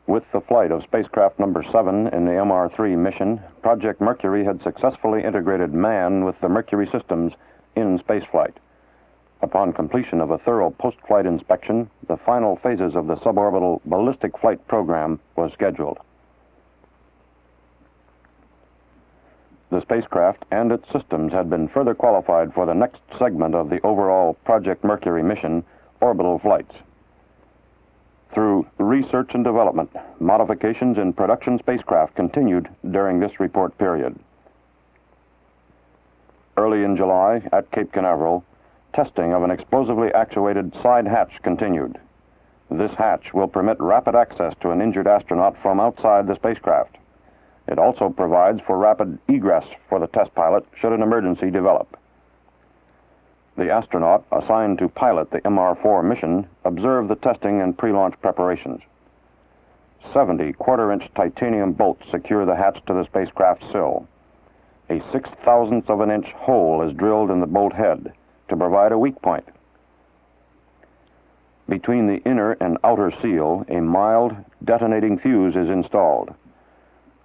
With the flight of spacecraft number 7 in the MR3 mission, Project Mercury had successfully integrated man with the Mercury systems in spaceflight. Upon completion of a thorough post-flight inspection, the final phases of the suborbital ballistic flight program was scheduled. The spacecraft and its systems had been further qualified for the next segment of the overall Project Mercury mission, orbital flights. Through research and development, modifications in production spacecraft continued during this report period. Early in July, at Cape Canaveral, testing of an explosively actuated side hatch continued. This hatch will permit rapid access to an injured astronaut from outside the spacecraft. It also provides for rapid egress for the test pilot should an emergency develop. The astronaut assigned to pilot the MR4 mission observed the testing and pre-launch preparations. 70 quarter-inch titanium bolts secure the hatch to the spacecraft sill. A 6/1000th of an inch hole is drilled in the bolt head to provide a weak point. Between the inner and outer seal, a mild detonating fuse is installed.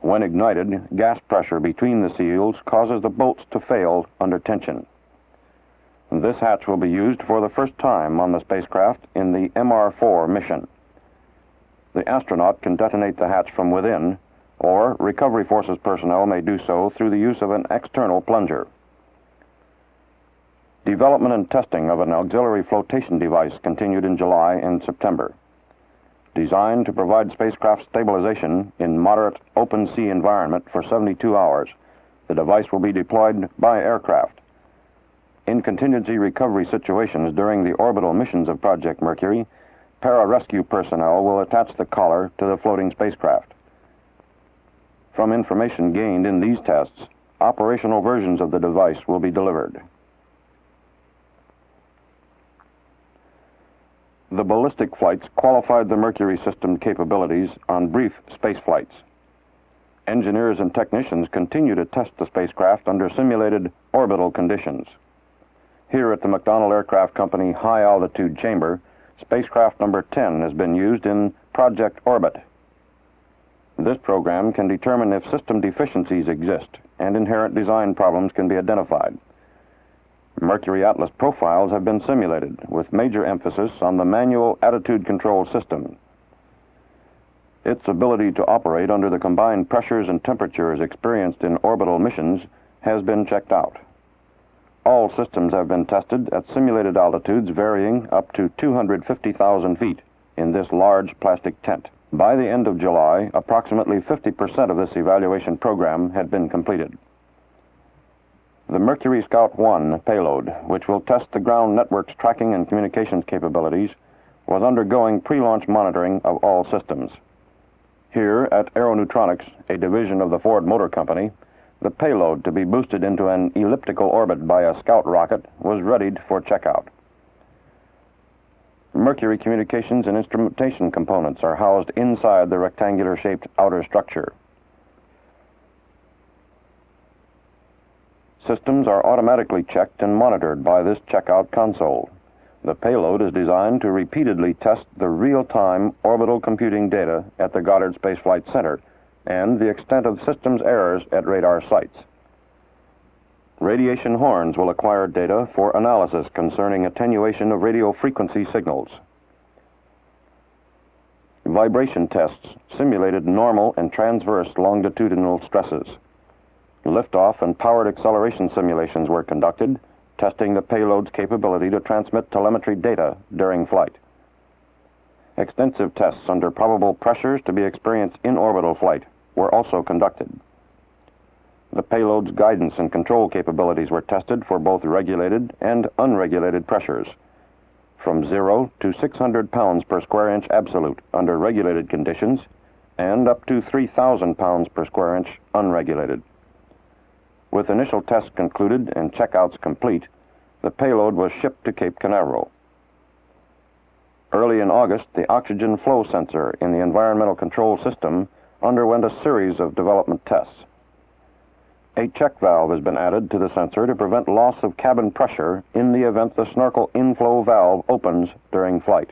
When ignited, gas pressure between the seals causes the bolts to fail under tension. This hatch will be used for the first time on the spacecraft in the MR4 mission. The astronaut can detonate the hatch from within, or Recovery Forces personnel may do so through the use of an external plunger. Development and testing of an auxiliary flotation device continued in July and September. Designed to provide spacecraft stabilization in moderate open sea environment for 72 hours, the device will be deployed by aircraft. In contingency recovery situations during the orbital missions of Project Mercury, pararescue personnel will attach the collar to the floating spacecraft. From information gained in these tests, operational versions of the device will be delivered. The ballistic flights qualified the Mercury system capabilities on brief space flights. Engineers and technicians continue to test the spacecraft under simulated orbital conditions. Here at the McDonnell Aircraft Company High Altitude Chamber, spacecraft number 10 has been used in Project Orbit. This program can determine if system deficiencies exist and inherent design problems can be identified. Mercury Atlas profiles have been simulated with major emphasis on the manual attitude control system. Its ability to operate under the combined pressures and temperatures experienced in orbital missions has been checked out. All systems have been tested at simulated altitudes varying up to 250,000 feet in this large plastic tent. By the end of July, approximately 50% of this evaluation program had been completed. The Mercury Scout 1 payload, which will test the ground network's tracking and communications capabilities, was undergoing pre-launch monitoring of all systems. Here at Aeroneutronics, a division of the Ford Motor Company, the payload to be boosted into an elliptical orbit by a Scout rocket was readied for checkout. Mercury communications and instrumentation components are housed inside the rectangular-shaped outer structure. Systems are automatically checked and monitored by this checkout console. The payload is designed to repeatedly test the real-time orbital computing data at the Goddard Space Flight Center and the extent of systems errors at radar sites. Radiation horns will acquire data for analysis concerning attenuation of radio frequency signals. Vibration tests simulated normal and transverse longitudinal stresses. Liftoff and powered acceleration simulations were conducted, testing the payload's capability to transmit telemetry data during flight. Extensive tests under probable pressures to be experienced in orbital flight were also conducted. The payload's guidance and control capabilities were tested for both regulated and unregulated pressures, from 0 to 600 pounds per square inch absolute under regulated conditions, and up to 3,000 pounds per square inch unregulated. With initial tests concluded and checkouts complete, the payload was shipped to Cape Canaveral. Early in August, the oxygen flow sensor in the environmental control system underwent a series of development tests. A check valve has been added to the sensor to prevent loss of cabin pressure in the event the snorkel inflow valve opens during flight.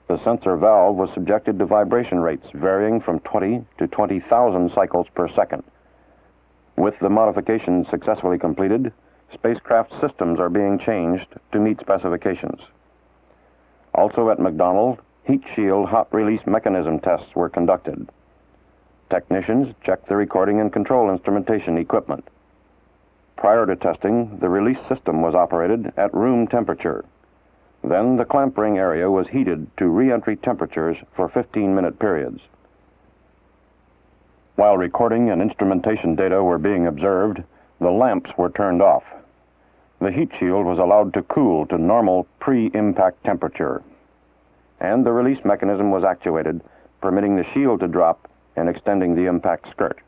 The sensor valve was subjected to vibration rates varying from 20 to 20,000 cycles per second. With the modifications successfully completed, spacecraft systems are being changed to meet specifications. Also at McDonald, heat shield hot release mechanism tests were conducted. Technicians checked the recording and control instrumentation equipment. Prior to testing, the release system was operated at room temperature. Then the clamp ring area was heated to re-entry temperatures for 15-minute periods. While recording and instrumentation data were being observed, the lamps were turned off. The heat shield was allowed to cool to normal pre-impact temperature, and the release mechanism was actuated, permitting the shield to drop and extending the impact skirt.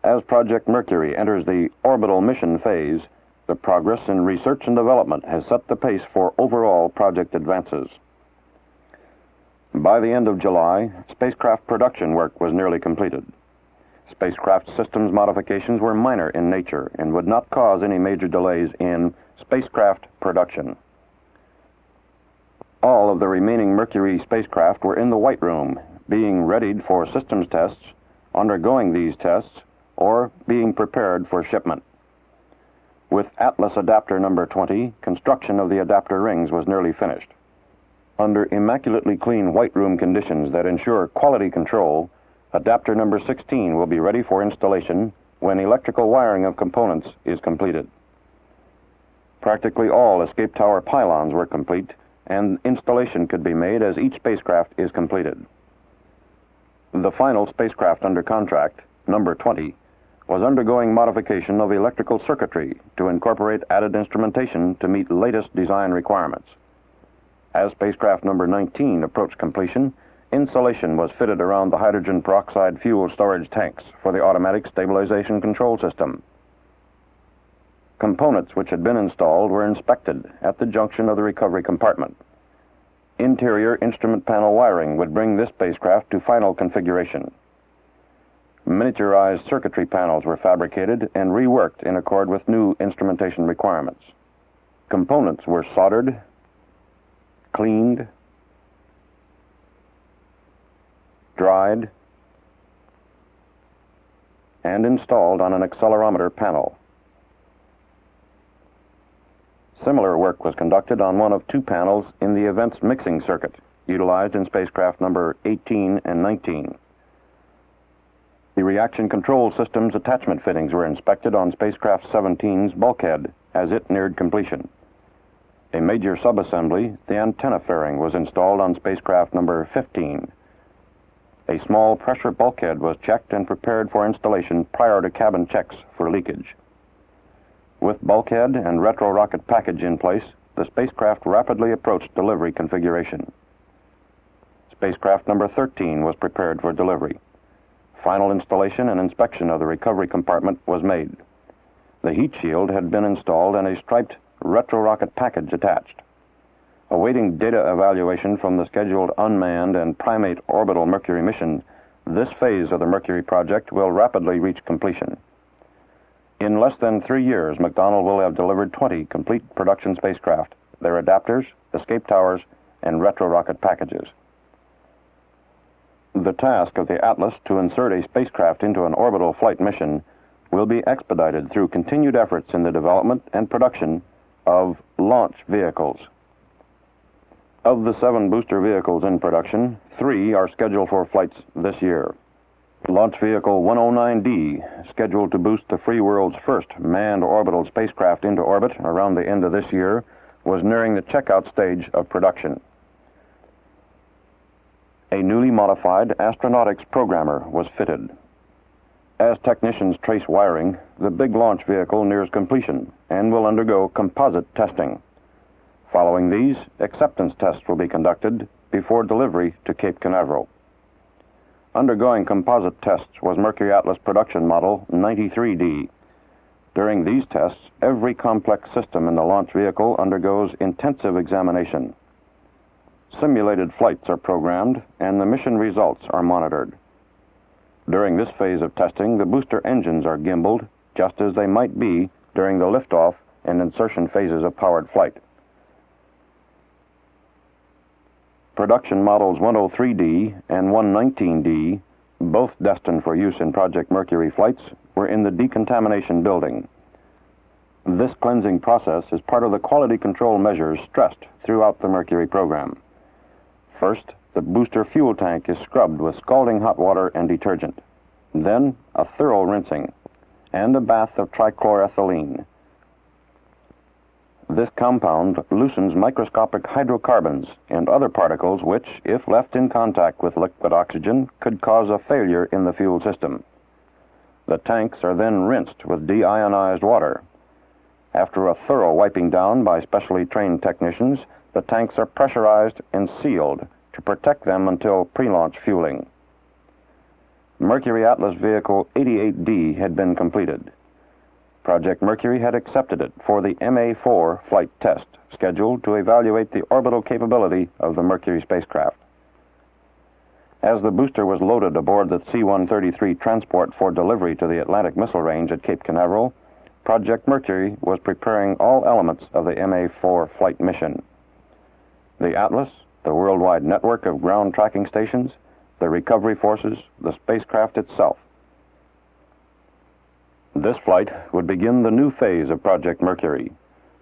As Project Mercury enters the orbital mission phase, the progress in research and development has set the pace for overall project advances. By the end of July, spacecraft production work was nearly completed. Spacecraft systems modifications were minor in nature and would not cause any major delays in spacecraft production. All of the remaining Mercury spacecraft were in the White Room, being readied for systems tests, undergoing these tests, or being prepared for shipment. With Atlas Adapter number 20, construction of the adapter rings was nearly finished. Under immaculately clean White Room conditions that ensure quality control, Adapter number 16 will be ready for installation when electrical wiring of components is completed. Practically all escape tower pylons were complete, and installation could be made as each spacecraft is completed. The final spacecraft under contract, number 20, was undergoing modification of electrical circuitry to incorporate added instrumentation to meet latest design requirements. As spacecraft number 19 approached completion, insulation was fitted around the hydrogen peroxide fuel storage tanks for the automatic stabilization control system. Components which had been installed were inspected at the junction of the recovery compartment. Interior instrument panel wiring would bring this spacecraft to final configuration. Miniaturized circuitry panels were fabricated and reworked in accord with new instrumentation requirements. Components were soldered, cleaned, dried, and installed on an accelerometer panel. Similar work was conducted on one of two panels in the events mixing circuit, utilized in spacecraft number 18 and 19. The reaction control system's attachment fittings were inspected on spacecraft 17's bulkhead as it neared completion. A major subassembly, the antenna fairing, was installed on spacecraft number 15. A small pressure bulkhead was checked and prepared for installation prior to cabin checks for leakage. With bulkhead and retro-rocket package in place, the spacecraft rapidly approached delivery configuration. Spacecraft number 13 was prepared for delivery. Final installation and inspection of the recovery compartment was made. The heat shield had been installed and a striped retro-rocket package attached. Awaiting data evaluation from the scheduled unmanned and primate orbital Mercury mission, this phase of the Mercury project will rapidly reach completion. In less than 3 years, McDonald will have delivered 20 complete production spacecraft, their adapters, escape towers, and retro-rocket packages. The task of the Atlas to insert a spacecraft into an orbital flight mission will be expedited through continued efforts in the development and production of launch vehicles. Of the 7 booster vehicles in production, 3 are scheduled for flights this year. Launch Vehicle 109D, scheduled to boost the free world's first manned orbital spacecraft into orbit around the end of this year, was nearing the checkout stage of production. A newly modified astronautics programmer was fitted. As technicians trace wiring, the big launch vehicle nears completion and will undergo composite testing. Following these, acceptance tests will be conducted before delivery to Cape Canaveral. Undergoing composite tests was Mercury Atlas production model 93D. During these tests, every complex system in the launch vehicle undergoes intensive examination. Simulated flights are programmed and the mission results are monitored. During this phase of testing, the booster engines are gimbaled, just as they might be during the liftoff and insertion phases of powered flight. Production models 103D and 119D, both destined for use in Project Mercury flights, were in the decontamination building. This cleansing process is part of the quality control measures stressed throughout the Mercury program. First, the booster fuel tank is scrubbed with scalding hot water and detergent. Then, a thorough rinsing and a bath of trichloroethylene. This compound loosens microscopic hydrocarbons and other particles which, if left in contact with liquid oxygen, could cause a failure in the fuel system. The tanks are then rinsed with deionized water. After a thorough wiping down by specially trained technicians, the tanks are pressurized and sealed to protect them until pre-launch fueling. Mercury Atlas Vehicle 88D had been completed. Project Mercury had accepted it for the MA4 flight test, scheduled to evaluate the orbital capability of the Mercury spacecraft. As the booster was loaded aboard the C-133 transport for delivery to the Atlantic Missile Range at Cape Canaveral, Project Mercury was preparing all elements of the MA4 flight mission. The Atlas, the worldwide network of ground tracking stations, the recovery forces, the spacecraft itself. This flight would begin the new phase of Project Mercury,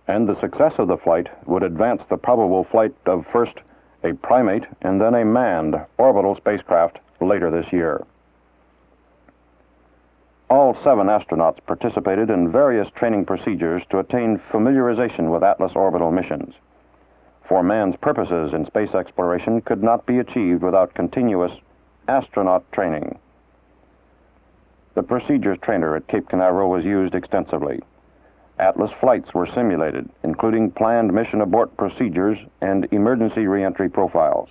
and the success of the flight would advance the probable flight of first a primate and then a manned orbital spacecraft later this year. All 7 astronauts participated in various training procedures to attain familiarization with Atlas orbital missions. For man's purposes in space exploration could not be achieved without continuous astronaut training. The procedures trainer at Cape Canaveral was used extensively. Atlas flights were simulated, including planned mission abort procedures and emergency reentry profiles.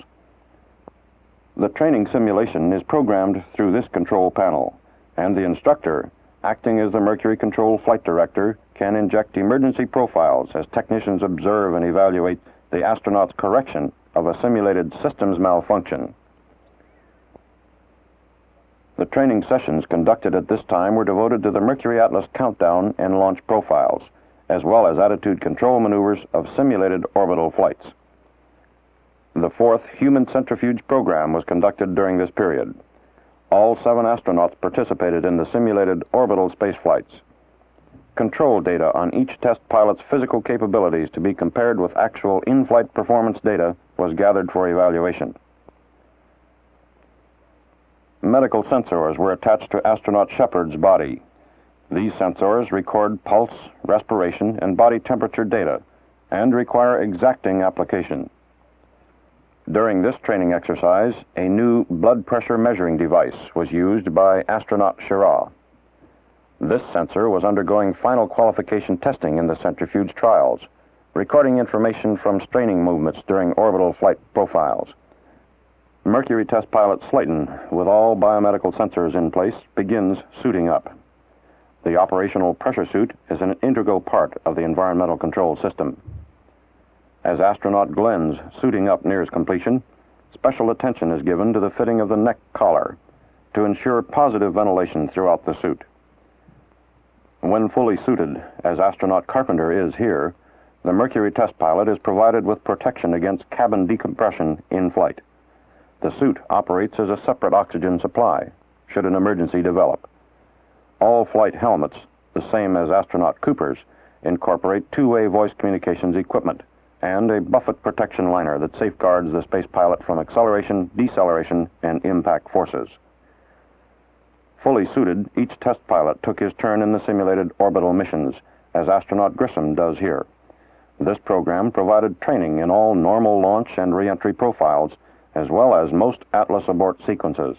The training simulation is programmed through this control panel, and the instructor, acting as the Mercury Control Flight Director, can inject emergency profiles as technicians observe and evaluate the astronaut's correction of a simulated systems malfunction. The training sessions conducted at this time were devoted to the Mercury Atlas countdown and launch profiles, as well as attitude control maneuvers of simulated orbital flights. The 4th Human Centrifuge program was conducted during this period. All 7 astronauts participated in the simulated orbital space flights. Control data on each test pilot's physical capabilities to be compared with actual in-flight performance data was gathered for evaluation. Medical sensors were attached to astronaut Shepard's body. These sensors record pulse, respiration, and body temperature data and require exacting application. During this training exercise, a new blood pressure measuring device was used by astronaut Shira. This sensor was undergoing final qualification testing in the centrifuge trials, recording information from straining movements during orbital flight profiles. Mercury test pilot Slayton, with all biomedical sensors in place, begins suiting up. The operational pressure suit is an integral part of the environmental control system. As astronaut Glenn's suiting up nears completion, special attention is given to the fitting of the neck collar to ensure positive ventilation throughout the suit. When fully suited, as astronaut Carpenter is here, the Mercury test pilot is provided with protection against cabin decompression in flight. The suit operates as a separate oxygen supply, should an emergency develop. All flight helmets, the same as astronaut Cooper's, incorporate two-way voice communications equipment and a buffet protection liner that safeguards the space pilot from acceleration, deceleration, and impact forces. Fully suited, each test pilot took his turn in the simulated orbital missions, as astronaut Grissom does here. This program provided training in all normal launch and reentry profiles, as well as most Atlas abort sequences.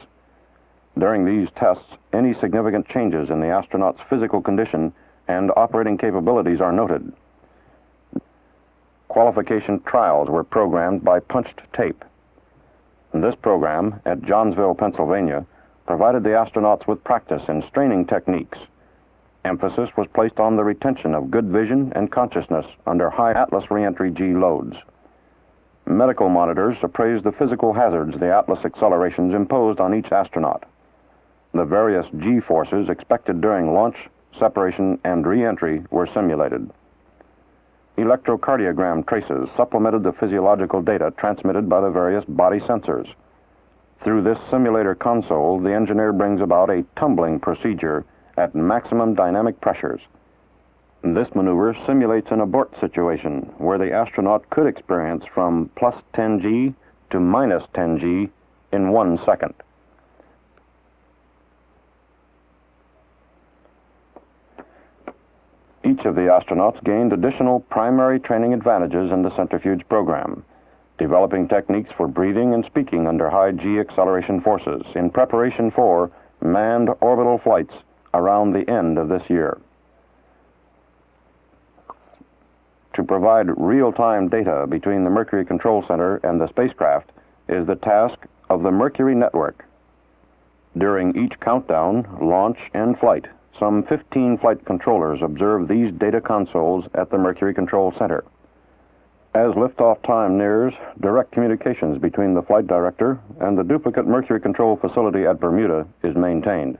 During these tests, any significant changes in the astronaut's physical condition and operating capabilities are noted. Qualification trials were programmed by punched tape. This program, at Johnsville, Pennsylvania, provided the astronauts with practice in straining techniques. Emphasis was placed on the retention of good vision and consciousness under high Atlas reentry G loads. Medical monitors appraised the physical hazards the Atlas accelerations imposed on each astronaut. The various G forces expected during launch, separation, and re-entry were simulated. electrocardiogram traces supplemented the physiological data transmitted by the various body sensors. Through this simulator console, the engineer brings about a tumbling procedure at maximum dynamic pressures. This maneuver simulates an abort situation where the astronaut could experience from plus 10 G to minus 10 G in 1 second. Each of the astronauts gained additional primary training advantages in the centrifuge program, developing techniques for breathing and speaking under high G acceleration forces in preparation for manned orbital flights around the end of this year. To provide real-time data between the Mercury Control Center and the spacecraft is the task of the Mercury Network. During each countdown, launch, and flight, some 15 flight controllers observe these data consoles at the Mercury Control Center. As liftoff time nears, direct communications between the flight director and the duplicate Mercury Control facility at Bermuda is maintained.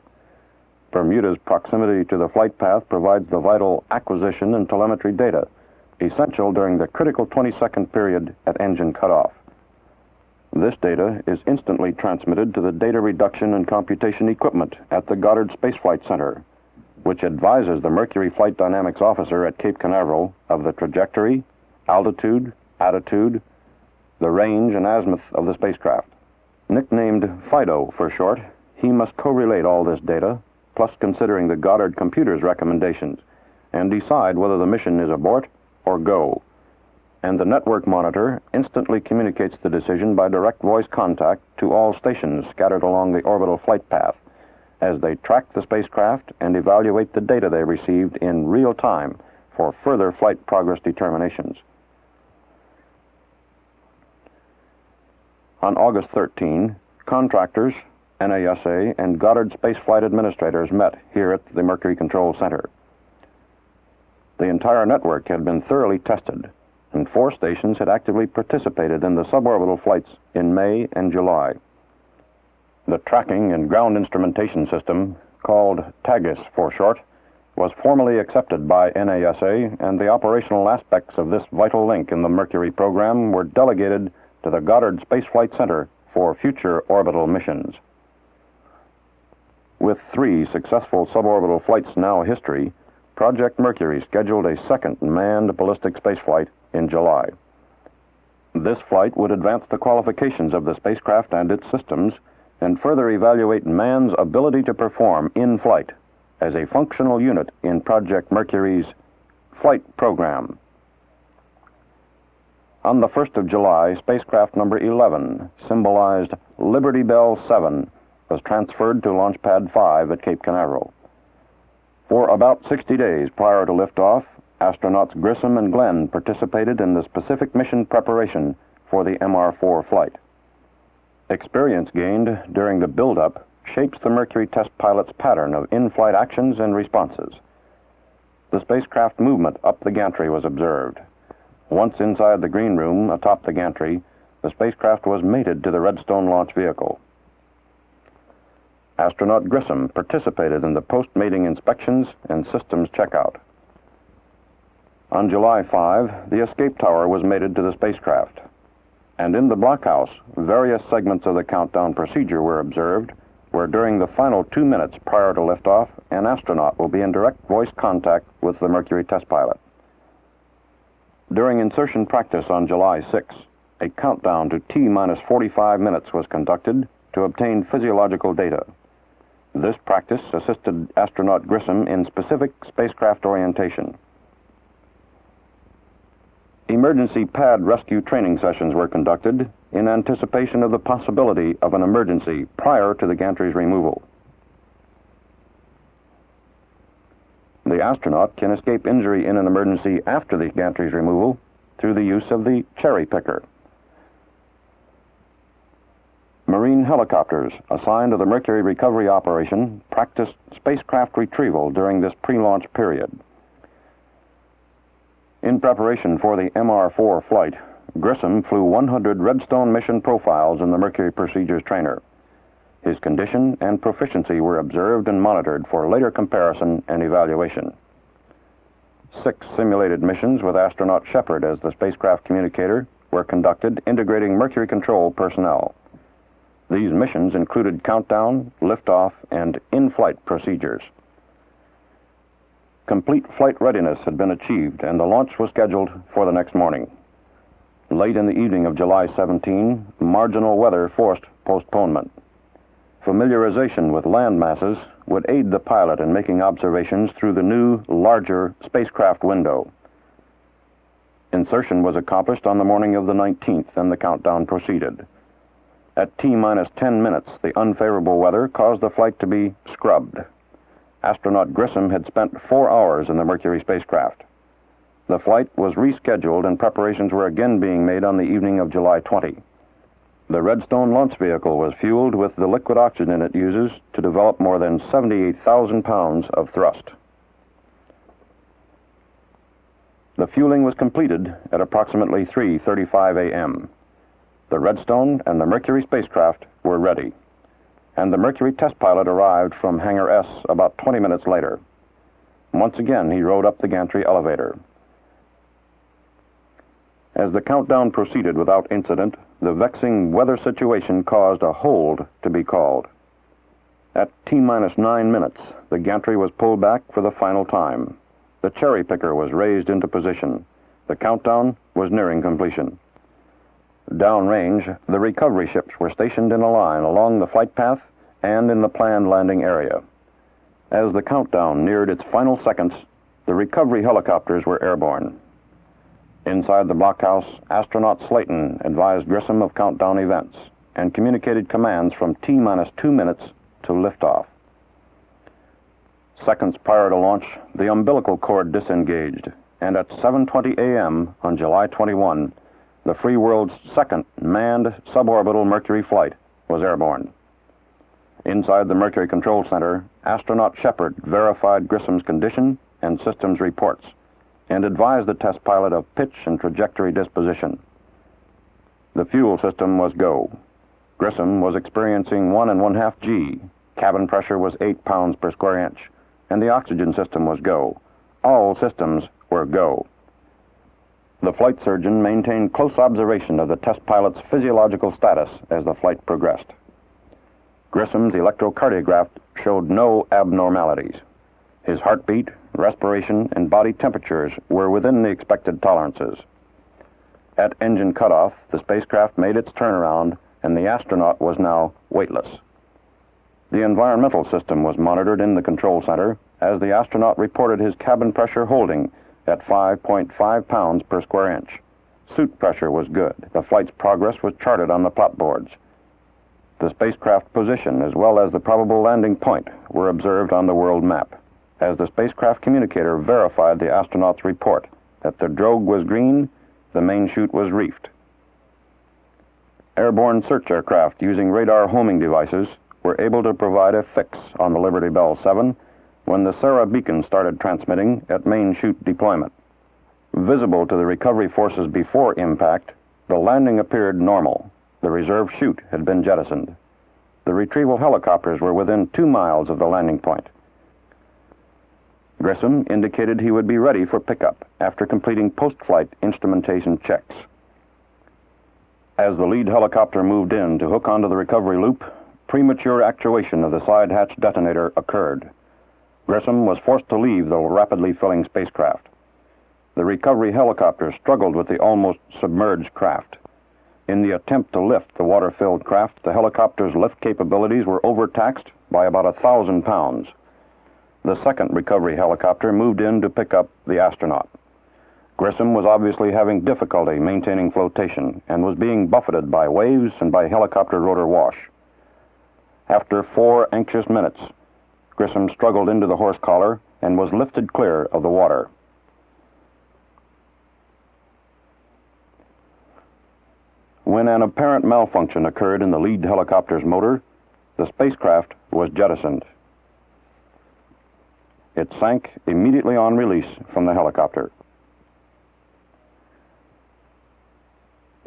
Bermuda's proximity to the flight path provides the vital acquisition and telemetry data, essential during the critical 20-second period at engine cutoff. This data is instantly transmitted to the data reduction and computation equipment at the Goddard Space Flight Center, which advises the Mercury Flight Dynamics Officer at Cape Canaveral of the trajectory, altitude, attitude, the range and azimuth of the spacecraft. Nicknamed FIDO for short, he must correlate all this data, plus considering the Goddard computer's recommendations, and decide whether the mission is abort or go. And the network monitor instantly communicates the decision by direct voice contact to all stations scattered along the orbital flight path as they track the spacecraft and evaluate the data they received in real time for further flight progress determinations. On August 13, contractors, NASA, and Goddard Space Flight administrators met here at the Mercury Control Center. The entire network had been thoroughly tested, and 4 stations had actively participated in the suborbital flights in May and July. The tracking and ground instrumentation system, called TAGIS for short, was formally accepted by NASA, and the operational aspects of this vital link in the Mercury program were delegated to the Goddard Space Flight Center for future orbital missions. With 3 successful suborbital flights now history, Project Mercury scheduled a second manned ballistic spaceflight in July. This flight would advance the qualifications of the spacecraft and its systems and further evaluate man's ability to perform in flight as a functional unit in Project Mercury's flight program. On the 1st of July, spacecraft number 11, symbolized Liberty Bell 7, was transferred to Launch Pad 5 at Cape Canaveral. For about 60 days prior to liftoff, astronauts Grissom and Glenn participated in the specific mission preparation for the MR4 flight. Experience gained during the build-up shapes the Mercury test pilot's pattern of in-flight actions and responses. The spacecraft movement up the gantry was observed. Once inside the green room atop the gantry, the spacecraft was mated to the Redstone launch vehicle. Astronaut Grissom participated in the post-mating inspections and systems checkout. On July 5, the escape tower was mated to the spacecraft. And in the blockhouse, various segments of the countdown procedure were observed, where during the final 2 minutes prior to liftoff, an astronaut will be in direct voice contact with the Mercury test pilot. During insertion practice on July 6, a countdown to T-minus 45 minutes was conducted to obtain physiological data. This practice assisted astronaut Grissom in specific spacecraft orientation. Emergency pad rescue training sessions were conducted in anticipation of the possibility of an emergency prior to the gantry's removal. The astronaut can escape injury in an emergency after the gantry's removal through the use of the cherry picker. Marine helicopters assigned to the Mercury recovery operation practiced spacecraft retrieval during this pre-launch period. In preparation for the MR4 flight, Grissom flew 100 Redstone mission profiles in the Mercury Procedures Trainer. His condition and proficiency were observed and monitored for later comparison and evaluation. 6 simulated missions with astronaut Shepard as the spacecraft communicator were conducted, integrating Mercury control personnel. These missions included countdown, liftoff, and in-flight procedures. Complete flight readiness had been achieved, and the launch was scheduled for the next morning. Late in the evening of July 17, marginal weather forced postponement. Familiarization with land masses would aid the pilot in making observations through the new, larger spacecraft window. Insertion was accomplished on the morning of the 19th, and the countdown proceeded. At T-minus 10 minutes, the unfavorable weather caused the flight to be scrubbed. Astronaut Grissom had spent 4 hours in the Mercury spacecraft. The flight was rescheduled, and preparations were again being made on the evening of July 20. The Redstone launch vehicle was fueled with the liquid oxygen it uses to develop more than 78,000 pounds of thrust. The fueling was completed at approximately 3:35 a.m. The Redstone and the Mercury spacecraft were ready, and the Mercury test pilot arrived from Hangar S about 20 minutes later. Once again, he rode up the gantry elevator. As the countdown proceeded without incident, the vexing weather situation caused a hold to be called. At T-minus 9 minutes, the gantry was pulled back for the final time. The cherry picker was raised into position. The countdown was nearing completion. Downrange, the recovery ships were stationed in a line along the flight path and in the planned landing area. As the countdown neared its final seconds, the recovery helicopters were airborne. Inside the blockhouse, astronaut Slayton advised Grissom of countdown events and communicated commands from T-minus 2 minutes to liftoff. Seconds prior to launch, the umbilical cord disengaged, and at 7:20 a.m. on July 21, the free world's second manned suborbital Mercury flight was airborne. Inside the Mercury Control Center, astronaut Shepard verified Grissom's condition and systems reports and advised the test pilot of pitch and trajectory disposition. The fuel system was go. Grissom was experiencing 1 1/2 G. Cabin pressure was 8 pounds per square inch, and the oxygen system was go. All systems were go. The flight surgeon maintained close observation of the test pilot's physiological status as the flight progressed. Grissom's electrocardiograph showed no abnormalities. His heartbeat, respiration, and body temperatures were within the expected tolerances. At engine cutoff, the spacecraft made its turnaround, and the astronaut was now weightless. The environmental system was monitored in the control center as the astronaut reported his cabin pressure holding at 5.5 pounds per square inch. Suit pressure was good. The flight's progress was charted on the plotboards. The spacecraft position, as well as the probable landing point, were observed on the world map, as the spacecraft communicator verified the astronaut's report that the drogue was green, the main chute was reefed. Airborne search aircraft using radar homing devices were able to provide a fix on the Liberty Bell 7 when the Sarah beacon started transmitting at main chute deployment. Visible to the recovery forces before impact, the landing appeared normal. The reserve chute had been jettisoned. The retrieval helicopters were within 2 miles of the landing point. Grissom indicated he would be ready for pickup after completing post-flight instrumentation checks. As the lead helicopter moved in to hook onto the recovery loop, premature actuation of the side hatch detonator occurred. Grissom was forced to leave the rapidly filling spacecraft. The recovery helicopter struggled with the almost submerged craft. In the attempt to lift the water-filled craft, the helicopter's lift capabilities were overtaxed by about 1,000 pounds. The second recovery helicopter moved in to pick up the astronaut. Grissom was obviously having difficulty maintaining flotation and was being buffeted by waves and by helicopter rotor wash. After 4 anxious minutes, Grissom struggled into the horse collar and was lifted clear of the water. When an apparent malfunction occurred in the lead helicopter's motor, the spacecraft was jettisoned. It sank immediately on release from the helicopter.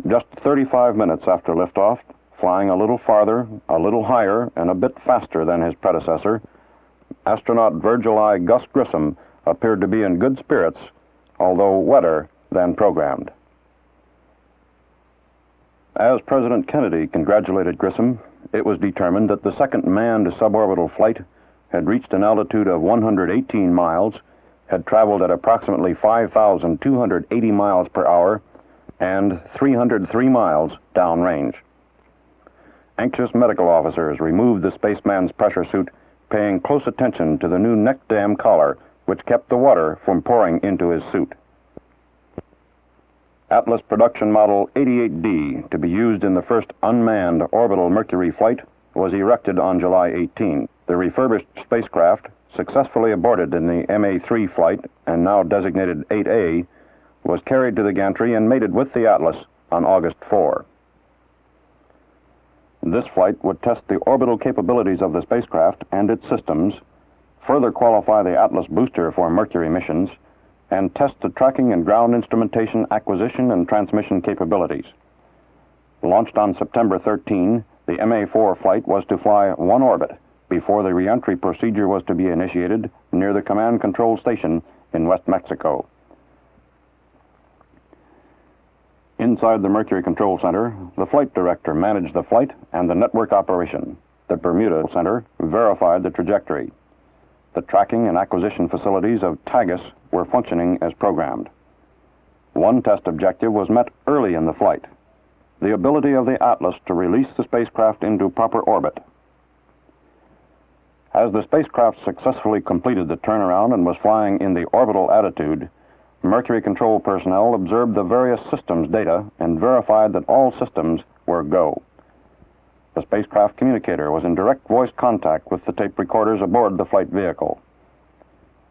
Just 35 minutes after liftoff, flying a little farther, a little higher, and a bit faster than his predecessor, astronaut Virgil I. Gus Grissom appeared to be in good spirits although wetter than programmed. As President Kennedy congratulated Grissom, it was determined that the second manned suborbital flight had reached an altitude of 118 miles, had traveled at approximately 5,280 miles per hour, and 303 miles downrange. Anxious medical officers removed the spaceman's pressure suit, paying close attention to the new neck dam collar, which kept the water from pouring into his suit. Atlas production model 88D, to be used in the first unmanned orbital Mercury flight, was erected on July 18. The refurbished spacecraft, successfully aborted in the MA3 flight and now designated 8A, was carried to the gantry and mated with the Atlas on August 4. This flight would test the orbital capabilities of the spacecraft and its systems, further qualify the Atlas booster for Mercury missions, and test the tracking and ground instrumentation acquisition and transmission capabilities. Launched on September 13, the MA4 flight was to fly one orbit before the reentry procedure was to be initiated near the command control station in West Mexico. Inside the Mercury Control Center, the flight director managed the flight and the network operation. The Bermuda Center verified the trajectory. The tracking and acquisition facilities of Tagus were functioning as programmed. One test objective was met early in the flight: the ability of the Atlas to release the spacecraft into proper orbit. As the spacecraft successfully completed the turnaround and was flying in the orbital attitude, Mercury control personnel observed the various systems data and verified that all systems were go. The spacecraft communicator was in direct voice contact with the tape recorders aboard the flight vehicle.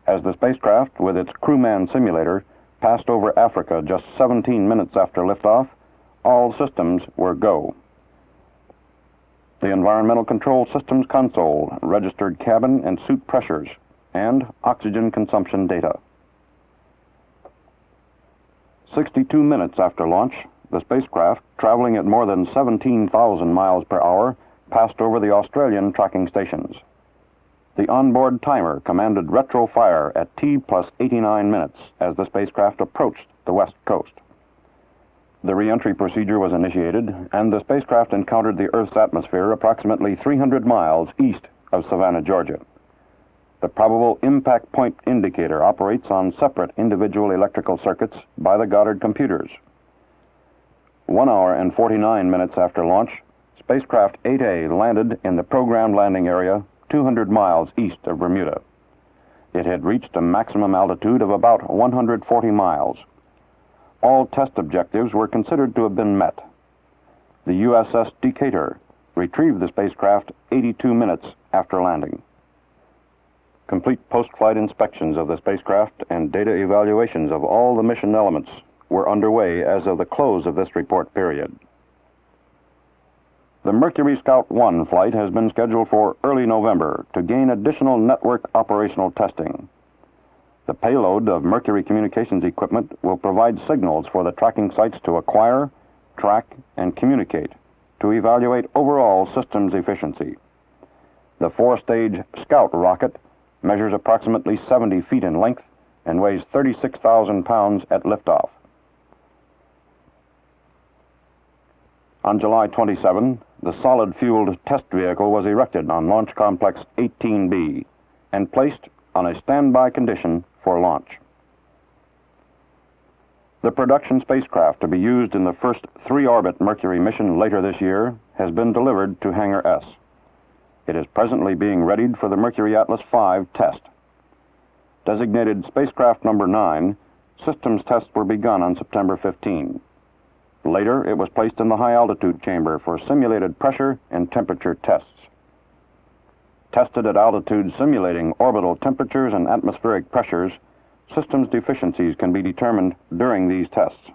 As the spacecraft, with its crewman simulator, passed over Africa just 17 minutes after liftoff, all systems were go. The Environmental Control Systems console registered cabin and suit pressures and oxygen consumption data. 62 minutes after launch, the spacecraft, traveling at more than 17,000 miles per hour, passed over the Australian tracking stations. The onboard timer commanded retro fire at T plus 89 minutes as the spacecraft approached the west coast. The reentry procedure was initiated, and the spacecraft encountered the Earth's atmosphere approximately 300 miles east of Savannah, Georgia. The probable impact point indicator operates on separate individual electrical circuits by the Goddard computers. 1 hour and 49 minutes after launch, spacecraft 8A landed in the programmed landing area 200 miles east of Bermuda. It had reached a maximum altitude of about 140 miles. All test objectives were considered to have been met. The USS Decatur retrieved the spacecraft 82 minutes after landing. Complete post-flight inspections of the spacecraft and data evaluations of all the mission elements were underway as of the close of this report period. The Mercury Scout 1 flight has been scheduled for early November to gain additional network operational testing. The payload of Mercury communications equipment will provide signals for the tracking sites to acquire, track, and communicate to evaluate overall systems efficiency. The 4-stage Scout rocket measures approximately 70 feet in length and weighs 36,000 pounds at liftoff. On July 27, the solid-fueled test vehicle was erected on Launch Complex 18B and placed on a standby condition for launch. The production spacecraft to be used in the first 3-orbit Mercury mission later this year has been delivered to Hangar S. It is presently being readied for the Mercury Atlas V test. Designated spacecraft number 9, systems tests were begun on September 15. Later, it was placed in the high-altitude chamber for simulated pressure and temperature tests. Tested at altitude simulating orbital temperatures and atmospheric pressures, systems deficiencies can be determined during these tests.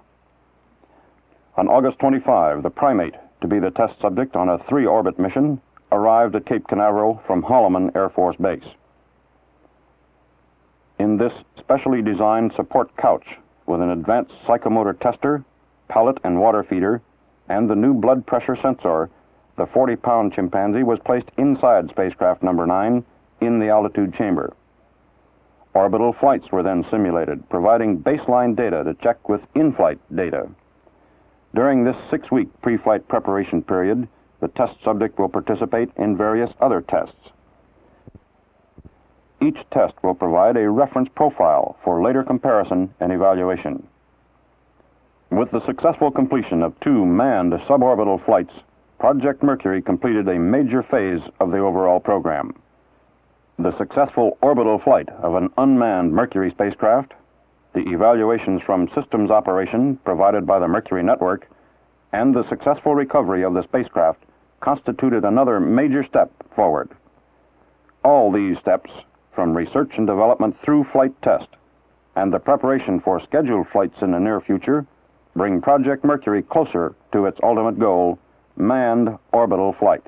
On August 25, the Primate, to be the test subject on a 3-orbit mission, arrived at Cape Canaveral from Holloman Air Force Base. In this specially designed support couch with an advanced psychomotor tester, pellet and water feeder, and the new blood pressure sensor, the 40-pound chimpanzee was placed inside spacecraft number 9 in the altitude chamber. Orbital flights were then simulated, providing baseline data to check with in-flight data. During this 6-week pre-flight preparation period, the test subject will participate in various other tests. Each test will provide a reference profile for later comparison and evaluation. With the successful completion of 2 manned suborbital flights, Project Mercury completed a major phase of the overall program. The successful orbital flight of an unmanned Mercury spacecraft, the evaluations from systems operation provided by the Mercury network, and the successful recovery of the spacecraft constituted another major step forward. All these steps, from research and development through flight test, and the preparation for scheduled flights in the near future, bring Project Mercury closer to its ultimate goal, manned orbital flight.